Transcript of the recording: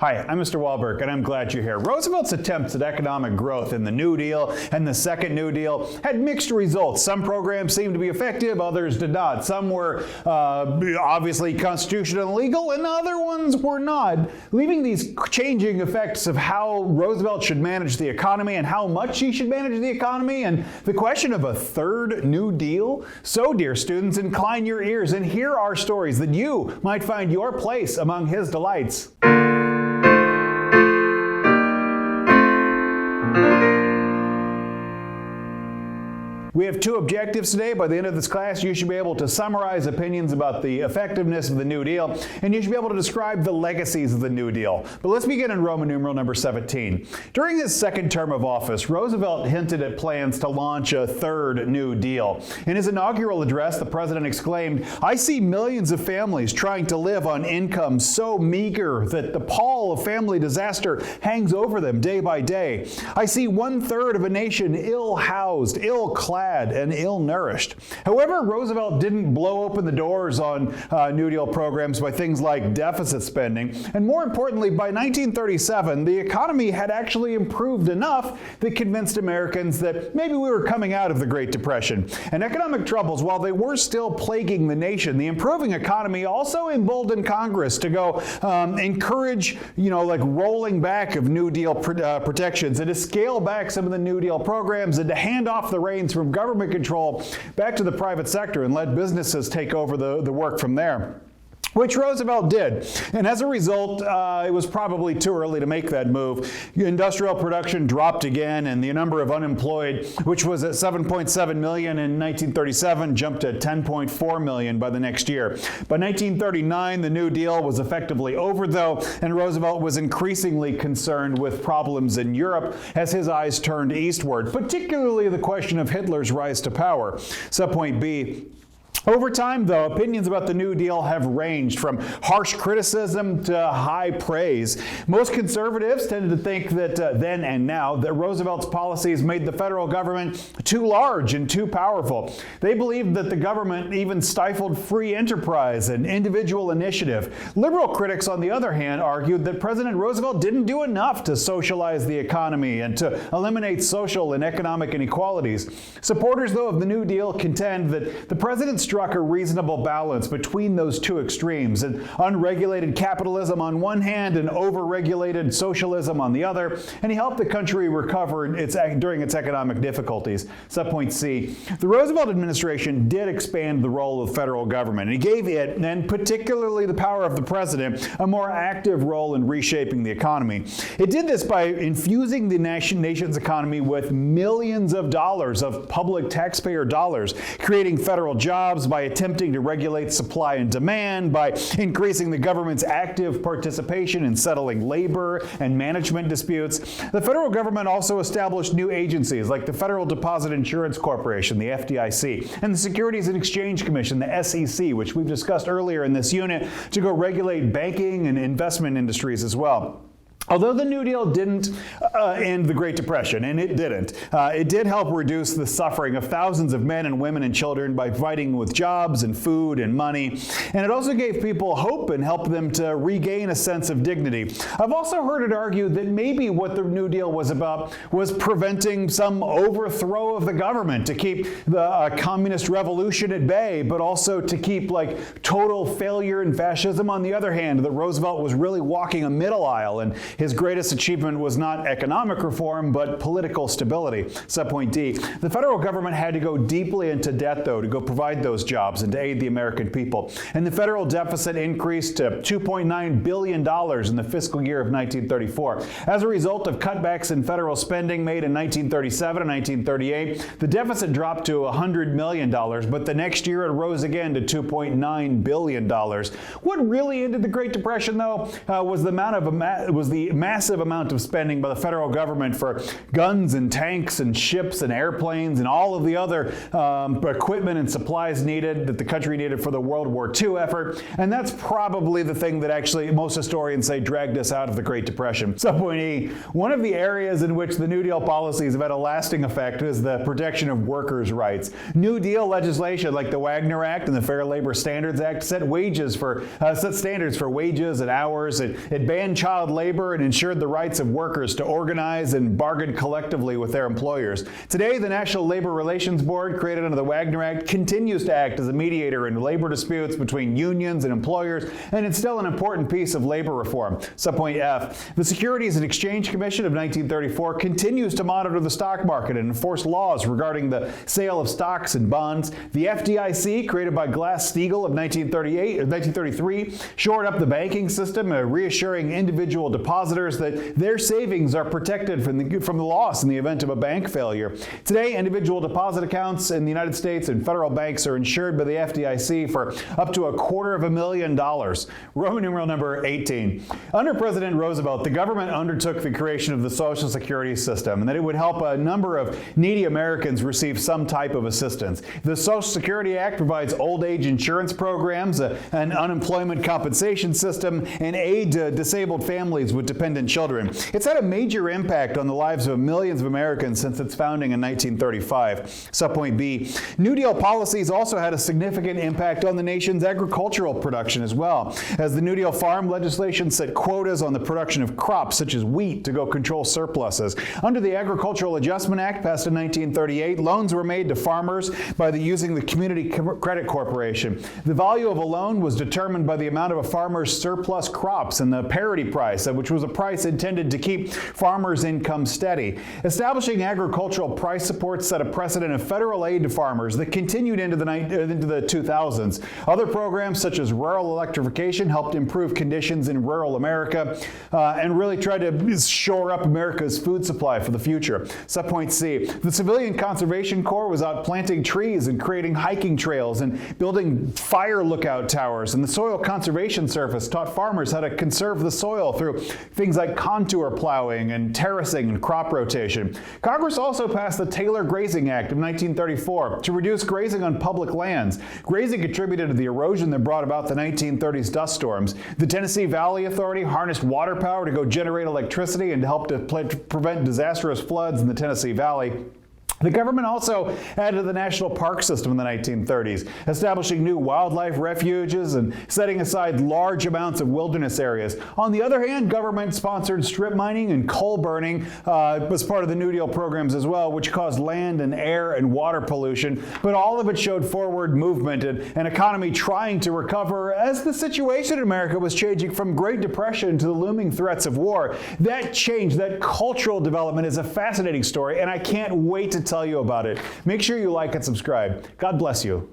Hi, I'm Mr. Wahlberg, and I'm glad you're here. Roosevelt's attempts at economic growth in the New Deal and the Second New Deal had mixed results. Some programs seemed to be effective, others did not. Some were obviously constitutional and legal, and other ones were not, leaving these changing effects of how Roosevelt should manage the economy and how much he should manage the economy, and the question of a third New Deal. So, dear students, incline your ears and hear our stories that you might find your place among his delights. We have two objectives today. By the end of this class, you should be able to summarize opinions about the effectiveness of the New Deal, and you should be able to describe the legacies of the New Deal. But let's begin in Roman numeral number 17. During his second term of office, Roosevelt hinted at plans to launch a third New Deal. In his inaugural address, the president exclaimed, "I see millions of families trying to live on income so meager that the pall of family disaster hangs over them day by day. I see 1/3 of a nation ill-housed, ill-clad, and ill-nourished." However, Roosevelt didn't blow open the doors on New Deal programs by things like deficit spending. And more importantly, by 1937, the economy had actually improved enough that convinced Americans that maybe we were coming out of the Great Depression. And economic troubles, while they were still plaguing the nation, the improving economy also emboldened Congress to go encourage, rolling back of New Deal protections and to scale back some of the New Deal programs and to hand off the reins from government control back to the private sector and let businesses take over the work from there, which Roosevelt did. And as a result, it was probably too early to make that move. Industrial production dropped again, and the number of unemployed, which was at 7.7 million in 1937, jumped to 10.4 million by the next year. By 1939, the New Deal was effectively over, though, and Roosevelt was increasingly concerned with problems in Europe as his eyes turned eastward, particularly the question of Hitler's rise to power. Subpoint B. Over time, though, opinions about the New Deal have ranged from harsh criticism to high praise. Most conservatives tended to think that then and now that Roosevelt's policies made the federal government too large and too powerful. They believed that the government even stifled free enterprise and individual initiative. Liberal critics, on the other hand, argued that President Roosevelt didn't do enough to socialize the economy and to eliminate social and economic inequalities. Supporters, though, of the New Deal contend that the president struck a reasonable balance between those two extremes, and unregulated capitalism on one hand and overregulated socialism on the other, and he helped the country recover during its economic difficulties. Subpoint C. The Roosevelt administration did expand the role of the federal government, and he gave it, and particularly the power of the president, a more active role in reshaping the economy. It did this by infusing the nation's economy with millions of dollars of public taxpayer dollars, creating federal jobs, by attempting to regulate supply and demand, by increasing the government's active participation in settling labor and management disputes. The federal government also established new agencies like the Federal Deposit Insurance Corporation, the FDIC, and the Securities and Exchange Commission, the SEC, which we've discussed earlier in this unit, to go regulate banking and investment industries as well. Although the New Deal didn't end the Great Depression, and it didn't, it did help reduce the suffering of thousands of men and women and children by providing with jobs and food and money. And it also gave people hope and helped them to regain a sense of dignity. I've also heard it argued that maybe what the New Deal was about was preventing some overthrow of the government to keep the communist revolution at bay, but also to keep total failure and fascism on the other hand, that Roosevelt was really walking a middle aisle, and his greatest achievement was not economic reform, but political stability. Subpoint D. The federal government had to go deeply into debt, though, to go provide those jobs and to aid the American people. And the federal deficit increased to $2.9 billion in the fiscal year of 1934. As a result of cutbacks in federal spending made in 1937 and 1938, the deficit dropped to $100 million, but the next year it rose again to $2.9 billion. What really ended the Great Depression, though, was the the massive amount of spending by the federal government for guns and tanks and ships and airplanes and all of the other equipment and supplies needed that the country needed for the World War II effort. And that's probably the thing that actually most historians say dragged us out of the Great Depression. Subpoint E, one of the areas in which the New Deal policies have had a lasting effect is the protection of workers' rights. New Deal legislation like the Wagner Act and the Fair Labor Standards Act set standards for wages and hours. It banned child labor and ensured the rights of workers to organize and bargain collectively with their employers. Today, the National Labor Relations Board, created under the Wagner Act, continues to act as a mediator in labor disputes between unions and employers, and it's still an important piece of labor reform. Subpoint F, the Securities and Exchange Commission of 1934 continues to monitor the stock market and enforce laws regarding the sale of stocks and bonds. The FDIC, created by Glass-Steagall of 1933, shored up the banking system, reassuring individual depositors that their savings are protected from the loss in the event of a bank failure. Today, individual deposit accounts in the United States and federal banks are insured by the FDIC for up to $250,000. Roman numeral number 18. Under President Roosevelt, the government undertook the creation of the Social Security system, and that it would help a number of needy Americans receive some type of assistance. The Social Security Act provides old age insurance programs, an unemployment compensation system, and aid to disabled families with dependent children. It's had a major impact on the lives of millions of Americans since its founding in 1935. Subpoint B, New Deal policies also had a significant impact on the nation's agricultural production as well, as the New Deal farm legislation set quotas on the production of crops such as wheat to go control surpluses. Under the Agricultural Adjustment Act passed in 1938, loans were made to farmers by using the Community Credit Corporation. The value of a loan was determined by the amount of a farmer's surplus crops and the parity price, which was a price intended to keep farmers' income steady. Establishing agricultural price support set a precedent of federal aid to farmers that continued into the 2000s. Other programs such as rural electrification helped improve conditions in rural America and really tried to shore up America's food supply for the future. Subpoint C, the Civilian Conservation Corps was out planting trees and creating hiking trails and building fire lookout towers, and the Soil Conservation Service taught farmers how to conserve the soil through things like contour plowing and terracing and crop rotation. Congress also passed the Taylor Grazing Act of 1934 to reduce grazing on public lands. Grazing contributed to the erosion that brought about the 1930s dust storms. The Tennessee Valley Authority harnessed water power to go generate electricity and to help to prevent disastrous floods in the Tennessee Valley. The government also added to the national park system in the 1930s, establishing new wildlife refuges and setting aside large amounts of wilderness areas. On the other hand, government-sponsored strip mining and coal burning was part of the New Deal programs as well, which caused land and air and water pollution. But all of it showed forward movement and an economy trying to recover as the situation in America was changing from Great Depression to the looming threats of war. That change, that cultural development is a fascinating story, and I can't wait to tell you about it. Make sure you like and subscribe. God bless you.